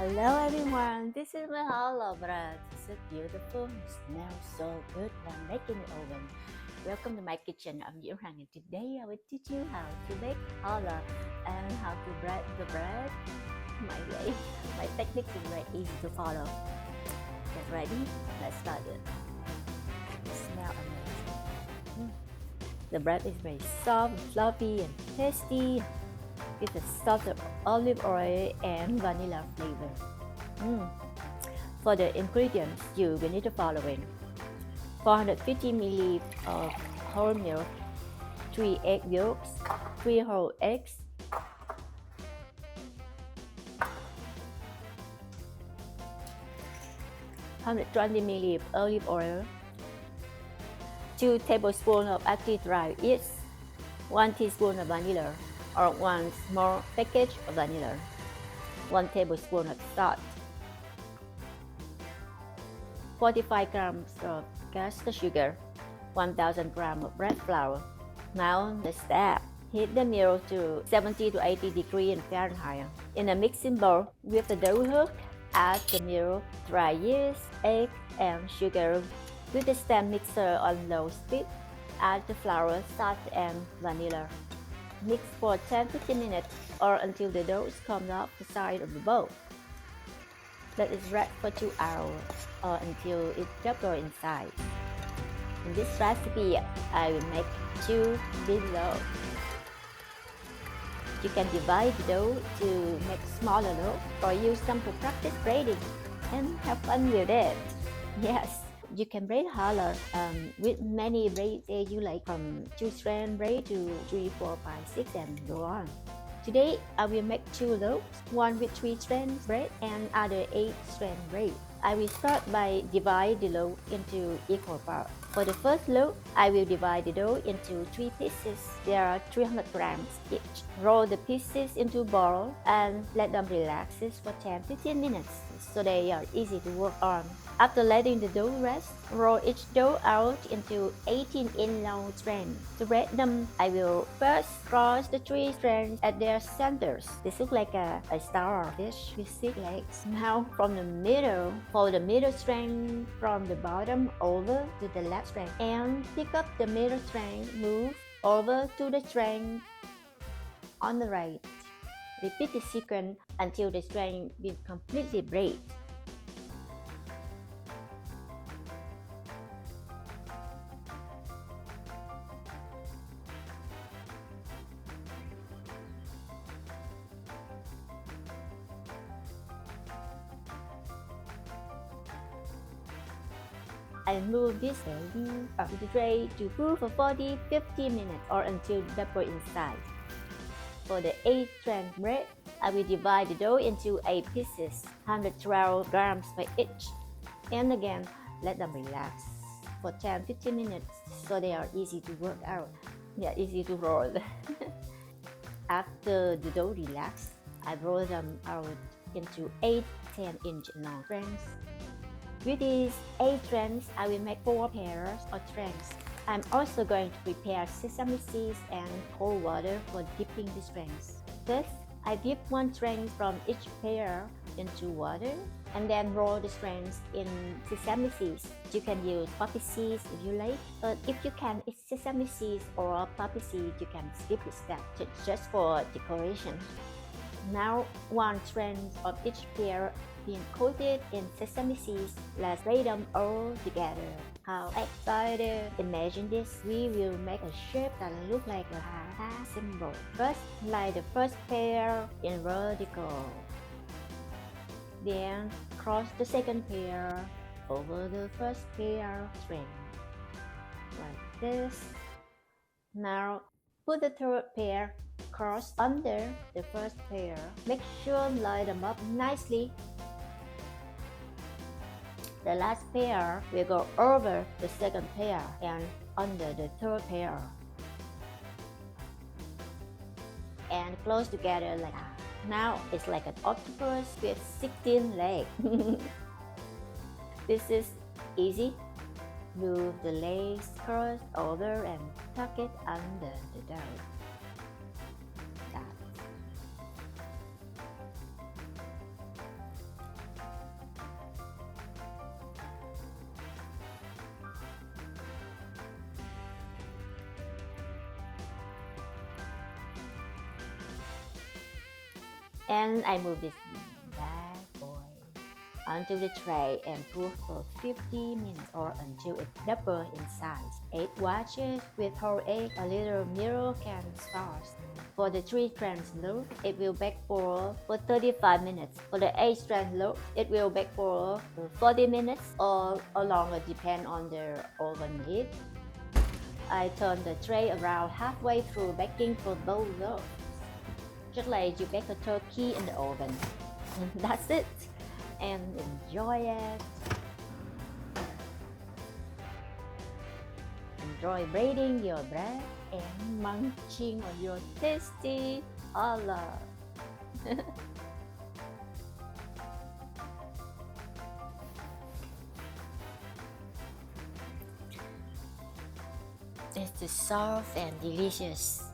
Hello everyone, this is my hollow bread. It's so beautiful, it smells so good when making it oven. Welcome to my kitchen. I'm Yurang and today I will teach you how to make hollow and how to bread the bread. My way, my technique is very easy to follow. Get ready? Let's start it. It smells amazing. The bread is very soft, fluffy, and tasty. With a salt of olive oil and vanilla flavor. For the ingredients, you will need the following: 450 ml of whole milk, 3 egg yolks, 3 whole eggs, 120 ml of olive oil, 2 tablespoons of active dry yeast, 1 teaspoon of vanilla or 1 small package of vanilla, 1 tablespoon of salt, 45 grams of caster sugar, 1000 grams of bread flour. Now the step: heat the milk to 70 to 80 degrees in Fahrenheit. In a mixing bowl with the dough hook, add the milk, dry yeast, egg, and sugar. With the stand mixer on low speed, add the flour, salt, and vanilla. Mix for 10-15 minutes or until the dough comes off the side of the bowl. Let it rest for 2 hours or until it doubles in size. In this recipe, I will make 2 big loaves. You can divide the dough to make smaller loaves or use them to practice braiding and have fun with it. Yes, you can braid hollow with many braids you like, from 2 strand braid to 3, 4, 5, 6 and go on. Today I will make 2 loaves, one with 3 strands braid and other 8 strand braid. I will start by divide the loaf into equal parts. For the first loaf, I will divide the dough into 3 pieces. There are 300 grams each. Roll the pieces into a bowl and let them relax for 10-15 minutes so they are easy to work on. After letting the dough rest, roll each dough out into 18-inch long strands. To braid them, I will first cross the 3 strands at their centers. This looks like a starfish with 6 legs. Now, from the middle, fold the middle strand from the bottom over to the left strand and pick up the middle strand, move over to the strand on the right. Repeat the sequence until the strand is completely braided. I move this baby up the tray to cool for 40-50 minutes or until double in size. For the 8 strand bread, I will divide the dough into 8 pieces, 112 grams per each. And again, let them relax for 10-15 minutes so they are easy to work out. Yeah, easy to roll. After the dough relaxes, I roll them out into 8 10-inch long strands. With these 8 strands, I will make 4 pairs of strands. I'm also going to prepare sesame seeds and cold water for dipping the strands. First, I dip 1 strand from each pair into water and then roll the strands in sesame seeds. You can use poppy seeds if you like, but if you can eat sesame seeds or poppy seeds, you can skip this step just for decoration. Now, 1 strand of each pair being coated in sesame seeds. Let's braid them all together. How excited! Imagine this, we will make a shape that looks like a heart symbol. First, line the first pair in vertical. Then, cross the second pair over the first pair strand. Like this. Now, put the third pair cross under the first pair. Make sure line them up nicely. The last pair will go over the second pair and under the third pair. And close together like that. Now it's like an octopus with 16 legs. This is easy. Move the legs cross over and tuck it under the dough. And I move this bad boy onto the tray and cook for 50 minutes or until it doubles in size. 8 watches with whole egg, a little milk and sauce. For the 3 strands loaf, it will bake for 35 minutes. For the 8 strand loaf, it will bake for 40 minutes or longer depend on the oven heat. I turn the tray around halfway through baking for both loaves. Just like you bake a turkey in the oven. That's it. And enjoy it. Enjoy braiding your bread and munching on your tasty challah. It's soft and delicious.